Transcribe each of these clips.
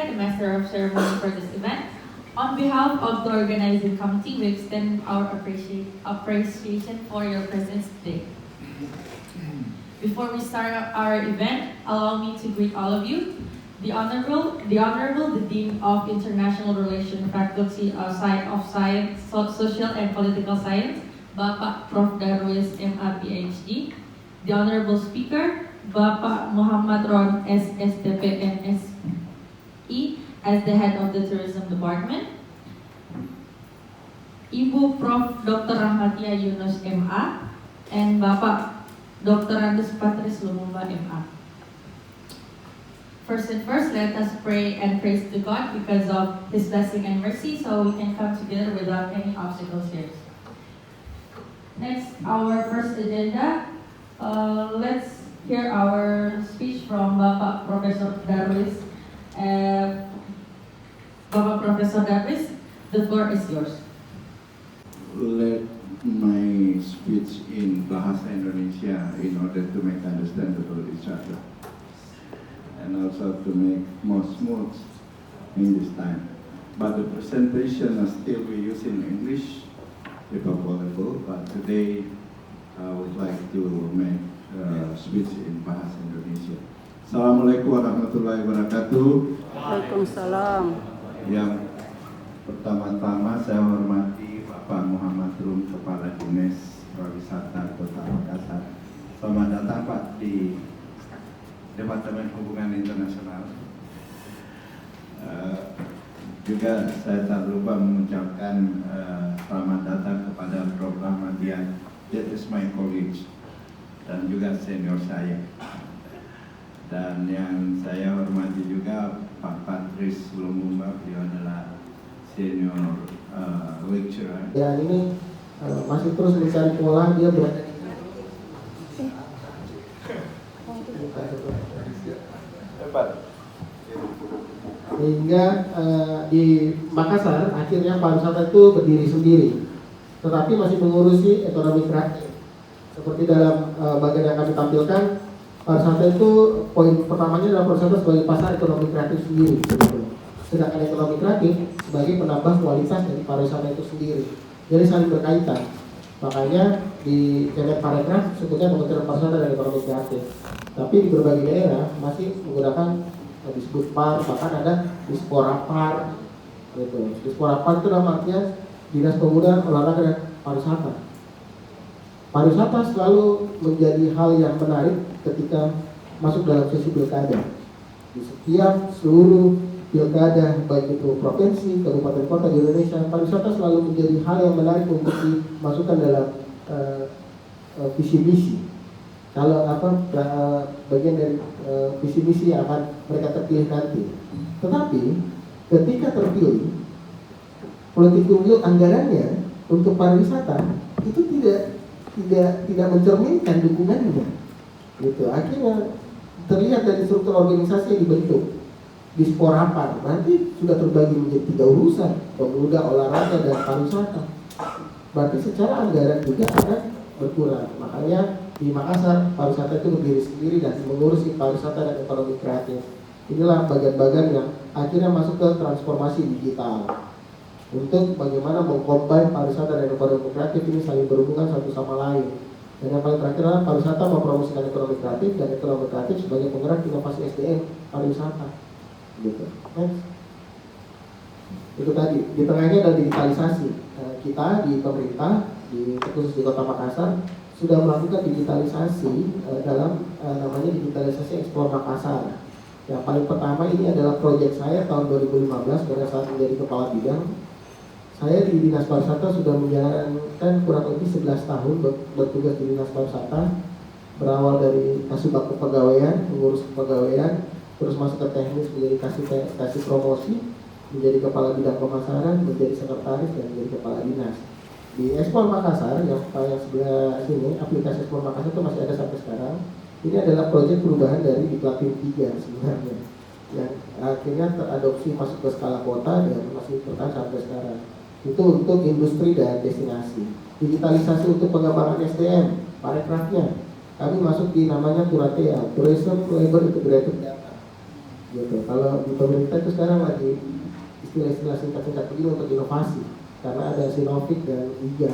Francisca, the Master of Ceremony for this event. On behalf of the organizing committee, we extend our appreciation for your presence today. Before we start our event, allow me to greet all of you. The Honorable, the Dean of International Relations Faculty of Science, Social and Political Science, Bapak Prof. Darwis MA PhD. The Honorable Speaker, Bapak Muhammad Ron SSTP MSI, as the head of the Tourism Department. Ibu Prof. Dr. Rahmatia Yunus MA, and Bapak Dr. Andes Patris Lumumba MA. First and first, let us pray and praise to God because of His blessing and mercy, so we can come together without any obstacles here. Next, our first agenda. Let's hear our speech from Bapak Professor Darwis. Bapak Professor Darwis, the floor is yours. Let my speech in Bahasa Indonesia in order to make understandable each other and also to make more smooth in this time. But the presentation still we use in English if available, but today I would like to make a speech in Bahasa Indonesia. Assalamualaikum warahmatullahi wabarakatuh. Waalaikumsalam. Yang pertama-tama saya hormati Bapak Muhammad Rum, Kepala Dinas Pariwisata Kota Makassar. Selamat datang Pak di Departemen Hubungan Internasional. Juga saya tak lupa mengucapkan selamat datang kepada Prof. Rahmatia, that is my colleague, dan juga senior saya. Dan yang saya hormati juga Pak Patris Lumumba, beliau adalah senior lecturer. Dan ini masih terus mencari pola, dia berada di sehingga di Makassar akhirnya pariwisata itu berdiri sendiri, tetapi masih mengurusi ekonomi kreatif. Seperti dalam bagian yang kami tampilkan, pariwisata itu poin pertamanya adalah pariwisata sebagai pasar ekonomi kreatif sendiri. Sedangkan ekonomi kreatif sebagai penambah kualitas dari pariwisata itu sendiri. Jadi saling berkaitan. Makanya di Kemenparekraf sebutnya Kementerian Pariwisata dan Ekonomi Kreatif. Tapi di berbagai daerah masih menggunakan disebut PAR, bahkan ada Disporapar. Gitu. Disporapar itu namanya Dinas Pemuda, Olahraga dan Pariwisata. Pariwisata selalu menjadi hal yang menarik ketika masuk dalam sesi pilkada. Di setiap seluruh pilkada, baik itu provinsi, kabupaten, kota di Indonesia, pariwisata selalu menjadi hal yang menarik untuk dimasukkan dalam visi misi. Kalau bagian dari visi misi yang akan mereka terpilih nanti. Tetapi ketika terpilih, political anggarannya untuk pariwisata itu tidak mencerminkan dukungannya. Gitu. Akhirnya terlihat dari struktur organisasi yang dibentuk. Disporapar nanti sudah terbagi menjadi 3 urusan, pemuda, olahraga, dan pariwisata. Berarti secara anggaran juga akan berkurang. Makanya di Makassar pariwisata itu berdiri sendiri dan mengurusi pariwisata dan ekonomi kreatif. Inilah bagian-bagian yang akhirnya masuk ke transformasi digital. Untuk bagaimana mengcombine pariwisata dan ekonomi kreatif ini saling berhubungan satu sama lain. Dan yang paling terakhir adalah pariwisata mempromosikan ekonomi kreatif dan ekonomi kreatif sebagai penggerak inovasi SDM pariwisata. Gitu. Next. Itu tadi. Di tengahnya adalah digitalisasi. Kita di pemerintah, khusus di Kota Makassar, sudah melakukan digitalisasi dalam namanya digitalisasi Explore Makassar. Yang paling pertama ini adalah proyek saya tahun 2015 pada saat menjadi kepala bidang. Saya di Dinas Pariwisata sudah menjalankan kurang lebih 11 tahun bertugas di Dinas Pariwisata. Berawal dari Kasubag Kepegawaian, mengurus kepegawaian, terus masuk ke teknis menjadi kasih promosi, menjadi kepala bidang pemasaran, menjadi sekretaris, dan menjadi kepala dinas. Di Explore Makassar yang sebelah sini, aplikasi Explore Makassar itu masih ada sampai sekarang. Ini adalah proyek perubahan dari Diklat 3 sebenarnya, yang akhirnya teradopsi masuk ke skala kota dan masih bertahan sampai sekarang. Itu untuk industri dan destinasi. Digitalisasi untuk pengembangan SDM, parekrafnya. Kami masuk di namanya Turatea, Tourism Labor Integrated Data. gitu. Kalau di pemerintah itu sekarang lagi istilah-istilah singkat-singkat begini untuk inovasi, karena ada Sinovik dan IGA,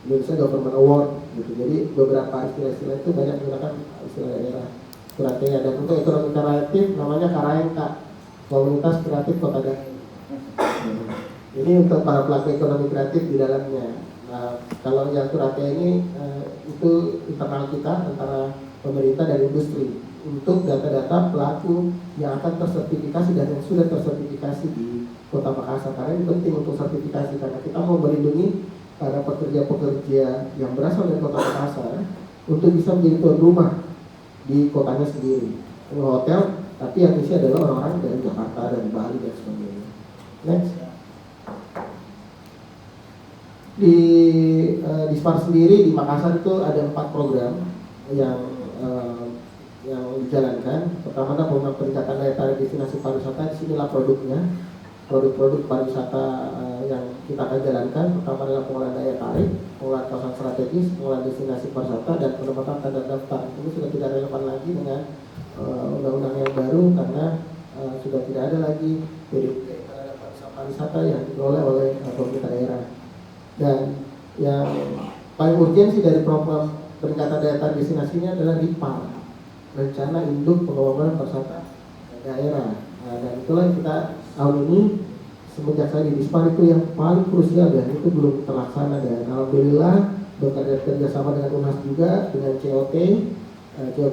Indonesia Government Award gitu. Jadi beberapa istilah-istilah itu banyak menggunakan istilah daerah. Kuratea, dan untuk ekonomi kreatif namanya Karaengka, Komunitas Kreatif Kota Daeng. Ini untuk para pelaku ekonomi kreatif di dalamnya. Nah, kalau yang Kuratea ini itu internal kita antara pemerintah dan industri untuk data-data pelaku yang akan tersertifikasi dan yang sudah tersertifikasi di Kota Makassar. Karena ini penting untuk sertifikasi, karena kita mau melindungi para pekerja-pekerja yang berasal dari Kota Makassar untuk bisa menjadi tuan rumah di kotanya sendiri, hotel, tapi yang isi adalah orang-orang dari Jakarta dan Bali dan sebagainya. Next. Di Dispar sendiri di Makassar itu ada 4 program yang dijalankan. Pertama adalah program peningkatan daya tarik destinasi pariwisata. Disinilah produknya, produk-produk pariwisata yang kita akan jalankan. Pertama adalah pengolahan daya tarik, pengolahan kawasan strategis, pengolahan destinasi pariwisata, dan penempatan tanda daftar. Ini sudah tidak relevan lagi dengan undang-undang yang baru, karena sudah tidak ada lagi PDP terhadap pariwisata yang dikelola oleh pemerintah daerah. Dan yang paling urgensi dari program peningkatan daya tarik destinasinya adalah RIPAR, Rencana Induk Pengembangan Pariwisata Daerah. Dan itulah yang kita tahun ini semenjak saya di Dispar itu yang paling krusial, dan itu belum terlaksana. Dan alhamdulillah bekerja kerjasama dengan UNHAS juga, dengan COT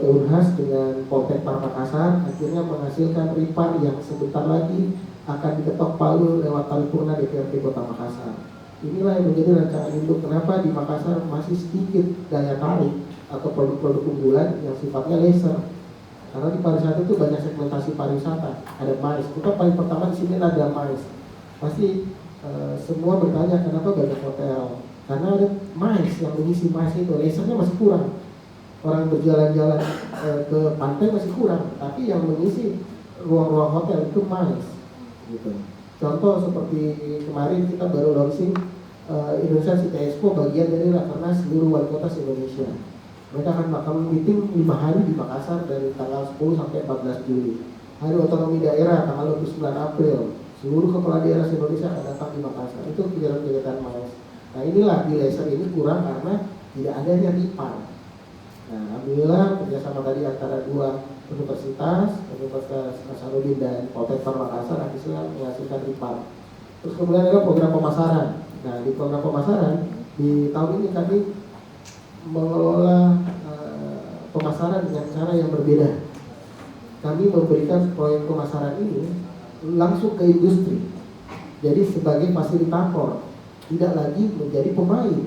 UNHAS dengan Poltek Makassar, akhirnya menghasilkan RIPAR yang sebentar lagi akan diketok palu lewat paripurna DPRD Kota Makassar. Inilah yang menjadi rancangan induk kenapa di Makassar masih sedikit daya tarik atau produk-produk unggulan yang sifatnya laser. Karena di pariwisata itu banyak segmentasi pariwisata. Ada MICE. Kita paling pertama di sini ada MICE. Pasti semua bertanya kenapa banyak hotel. Karena ada MICE yang mengisi MICE itu. Lasernya masih kurang. Orang berjalan-jalan ke pantai masih kurang. Tapi yang mengisi ruang-ruang hotel itu MICE. Gitu. Contoh seperti kemarin kita baru launching Indonesia City Expo, bagian dari Rakernas seluruh wali kota se-Indonesia. Mereka akan melakukan meeting 5 hari di Makassar dari tanggal 10 sampai 14 Juli. Hari otonomi daerah tanggal 29 April. Seluruh kepala daerah se-Indonesia akan datang di Makassar. Itu kegiatan-kegiatan MICE. Nah inilah di laser ini kurang karena tidak adanya RIPAR. Nah alhamdulillah kerjasama tadi antara 2 universitas Hasanuddin dan Poltek Makassar akhirnya menghasilkan RIPAR. Terus kemudian ada program pemasaran. Nah di program pemasaran di tahun ini kami mengelola pemasaran dengan cara yang berbeda. Kami memberikan proyek pemasaran ini langsung ke industri. Jadi sebagai fasilitator, tidak lagi menjadi pemain.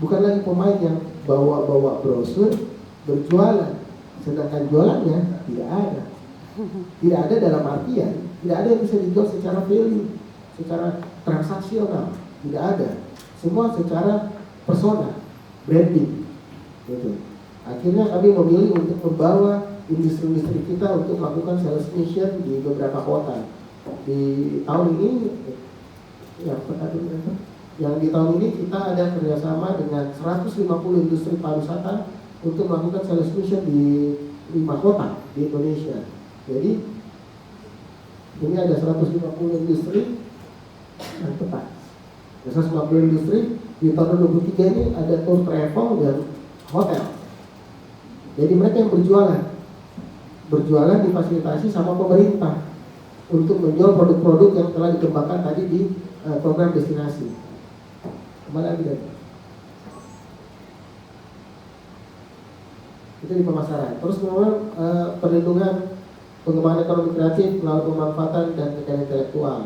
Bukan lagi pemain yang bawa-bawa brosur berjualan, sedangkan jualannya tidak ada. Tidak ada dalam artian, tidak ada yang bisa dijual secara value, secara transaksional, tidak ada. Semua secara persona, branding, gitu. Akhirnya kami memilih untuk membawa industri-industri kita untuk melakukan sales mission di beberapa kota. Di tahun ini, yang di tahun ini kita ada kerjasama dengan 150 industri pariwisata untuk melakukan sales mission di 5 kota di Indonesia. Jadi ini ada 150 industri yang tepat. 150 industri di tahun 2023 ini ada tour travel dan hotel. Jadi mereka yang berjualan difasilitasi sama pemerintah untuk menjual produk-produk yang telah dikembangkan tadi di program destinasi. Kembali lagi dari itu di pemasaran. Terus kemudian perlindungan pengembangan ekonomi kreatif melalui pemanfaatan dan kekayaan intelektual.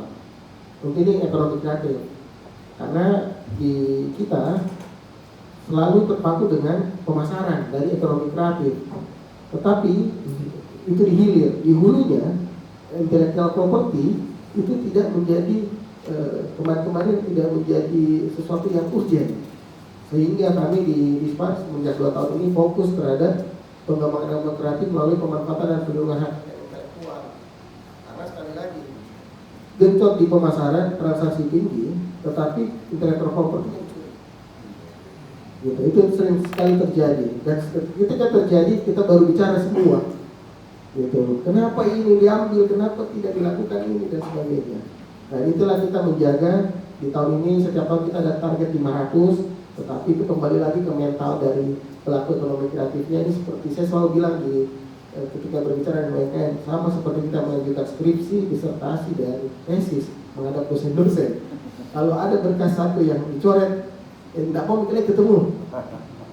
Untuk ini ekonomi kreatif. Karena di kita selalu terpaku dengan pemasaran dari ekonomi kreatif. Tetapi itu dihilir, di hulunya intellectual property itu tidak menjadi kemarin tidak menjadi sesuatu yang urgent. Sehingga kami di Dispar semenjak 2 tahun ini fokus terhadap pengembangan ekonomi kreatif melalui pemanfaatan dan perlindungan hak intelektual. Karena sekali lagi gencot di pemasaran, transaksi tinggi, tetapi intellectual property gitu. Itu sering sekali terjadi, dan ketika terjadi kita baru bicara semua Gitu. Kenapa ini diambil, kenapa tidak dilakukan ini dan sebagainya. Nah itulah kita menjaga di tahun ini. Setiap tahun kita ada target 500, tetapi itu kembali lagi ke mental dari pelaku ekonomi kreatifnya. Ini seperti saya selalu bilang ketika berbicara dengan UMKM, sama seperti kita mengajukan skripsi, disertasi, dan tesis menghadap dosen-dosen. Kalau ada berkas satu yang dicoret, tidak mau mikirnya ketemu.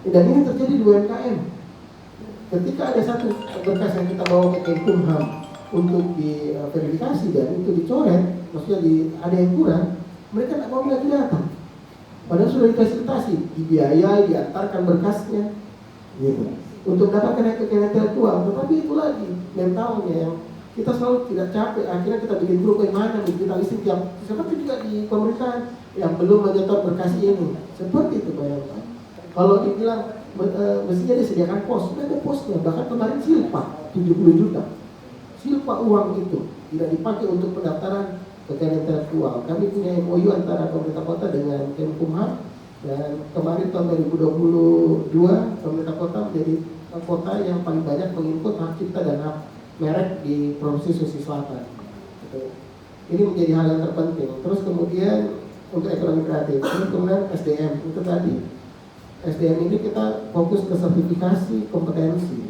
Dan ini terjadi di UMKM. Ketika ada satu berkas yang kita bawa ke Kemenkumham untuk diverifikasi dan itu dicoret, maksudnya ada yang kurang, mereka tidak mau lagi datang. Padahal sudah difasilitasi, dibiayai, diantarkan berkasnya, gitu. Untuk dapatkan kekayaan intelektual, tetapi itu lagi mentalnya yang kita selalu tidak capek. Akhirnya kita bikin grup yang mana digitalisasi yang seperti juga di pemerintahan yang belum menyetor berkas ini, seperti itu bayangkan. Kalau dibilang mestinya disediakan pos, sudah ada posnya. Bahkan kemarin silpa 70 juta, silpa uang itu tidak dipakai untuk pendaftaran kekayaan intelektual. Kami punya MOU antara pemerintah kota dengan Kemenkumham, dan kemarin tahun 2022 pemerintah kota menjadi kota yang paling banyak menginput hak cipta dan hak merek di Provinsi Sulawesi Selatan. Ini menjadi hal yang terpenting. Terus kemudian untuk ekonomi kreatif, terus kemudian SDM itu tadi. SDM ini kita fokus ke sertifikasi kompetensi,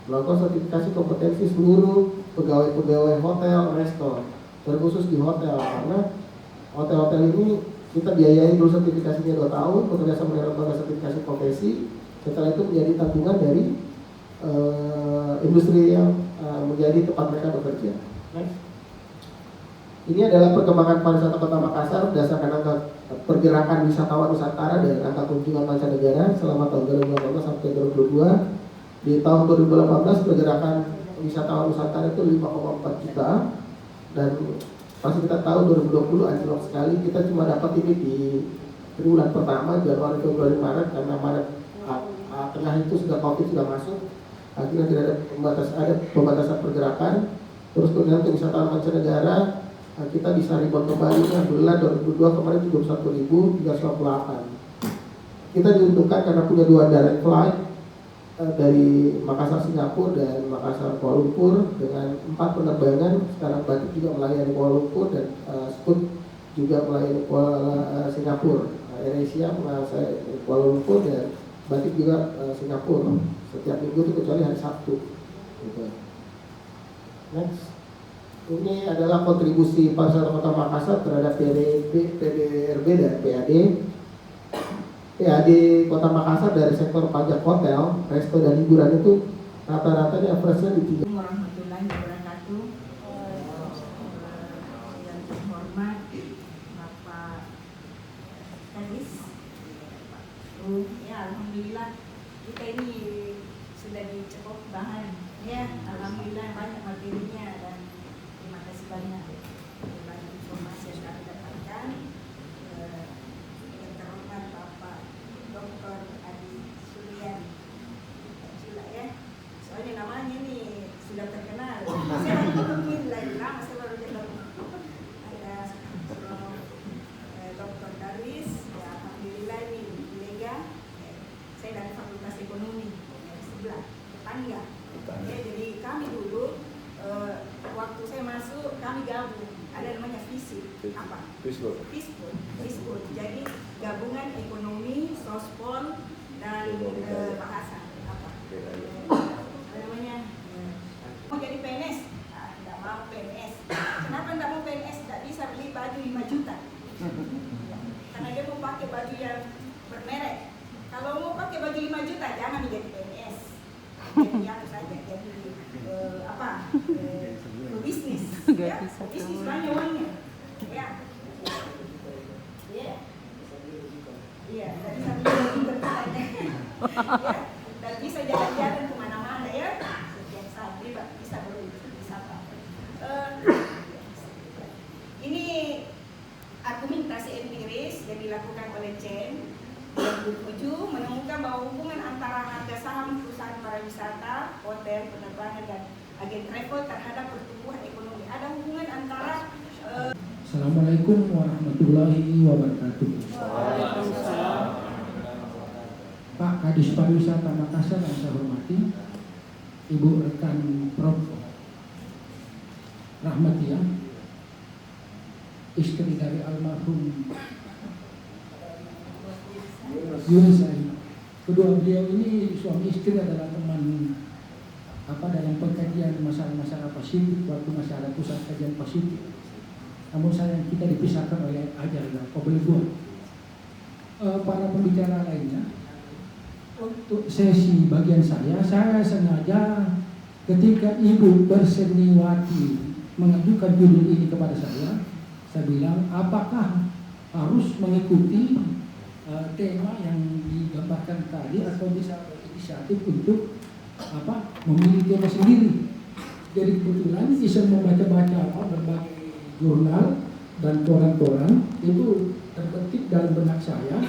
melakukan sertifikasi kompetensi seluruh pegawai-pegawai hotel, restoran, terkhusus di hotel, karena hotel-hotel ini kita biayai dulu sertifikasinya 2 tahun, bekerja sama dengan lembaga sertifikasi profesi. Setelah itu menjadi tabungan dari industri yang menjadi tempat mereka bekerja. Next. Ini adalah perkembangan pariwisata Kota Makassar berdasarkan angka pergerakan wisatawan Nusantara dan angka kunjungan mancanegara selama tahun 2018 sampai 2022. Di tahun 2018 pergerakan wisatawan Nusantara itu 5,4 juta, dan pasti kita tahu 2020 anjlok sekali. Kita cuma dapat ini di triwulan pertama, Januari, Februari, Maret, karena Maret tengah itu sudah COVID sudah masuk, akhirnya tidak ada pembatasan pergerakan. Terus kemudian untuk wisatawan mancanegara kita bisa rebound kembali, alhamdulillah 2002 kemarin 71.398. Kita diuntungkan karena punya 2 direct flight dari Makassar Singapura dan Makassar Kuala Lumpur dengan 4 penerbangan. Sekarang Batik juga melayani Kuala Lumpur dan Scoot juga melayani Kuala Singapura. AirAsia menguasai Kuala Lumpur dan Batik juga Singapura. Setiap minggu itu kecuali hari Sabtu. Gitu. Next. Ini adalah kontribusi pariwisata Kota Makassar terhadap PDRB dan PAD. PAD Kota Makassar dari sektor pajak hotel, resto dan hiburan itu rata-ratanya average-nya di 3. Warahmatullahi wabarakatuh. Yang terhormat Bapak Kadis. Ya, alhamdulillah kita ini sudah dicukup bahan. Ya, alhamdulillah banyak materinya dan terima kasih banyak informasi yang kami dapatkan. Yang terhormat Bapak Dr. Adi Suryan. Gila ya, soalnya namanya ini sudah terkenal. Saya mungkin lagi lama saya baru ketemu. Ada Dr. Darwis, ya alhamdulillah ini Lega. Saya dari Fakultas Ekonomi sebelah tetangga. Ya, jadi kami dulu waktu saya masuk kami gabung, ada namanya FISIP. Apa? FISPOL. Jadi gabungan ekonomi, sospol dan bahasa. Apa? Namanya mau jadi PNS? Tidak mau PNS. Kenapa tidak mau PNS? Tidak bisa beli baju 5 juta. Karena dia mau pakai baju yang bermerek. Kalau mau pakai baju 5 juta jangan menjadi PNS. Jadi yang saja jadi bisnis, ya, bisnis banyak uangnya, ya, iya, dari sambil bertanya, ya, dan bisa jalan-jalan kemana-mana ya, setiap saat bisa berwisata. Ini argumentasi empiris yang dilakukan oleh Chen 2007 menemukan bahwa hubungan antara harga saham perusahaan pariwisata, hotel, penerbangan dan agen travel terhadap pertumbuhan ekonomi. Ada hubungan antara Assalamualaikum warahmatullahi wabarakatuh. Pak Kadis Pariwisata Makassar yang saya hormati, Ibu rekan Prof Rahmatia, istri dari almarhum Yunus Ali. Kedua beliau ini suami istri adalah teman dalam pengkajian masalah-masalah Pasifik waktu masalah pusat kajian Pasifik. Namun sayang kita dipisahkan oleh ajaran pembelengguan. Para pembicara lainnya, untuk sesi bagian saya sengaja ketika Ibu Berseniwati mengajukan judul ini kepada saya bilang apakah harus mengikuti tema yang digambarkan tadi atau bisa berinisiatif untuk memilih tema sendiri. Jadi kebetulan bisa membaca-baca berbagai jurnal dan koran-koran itu terbetik dalam benak saya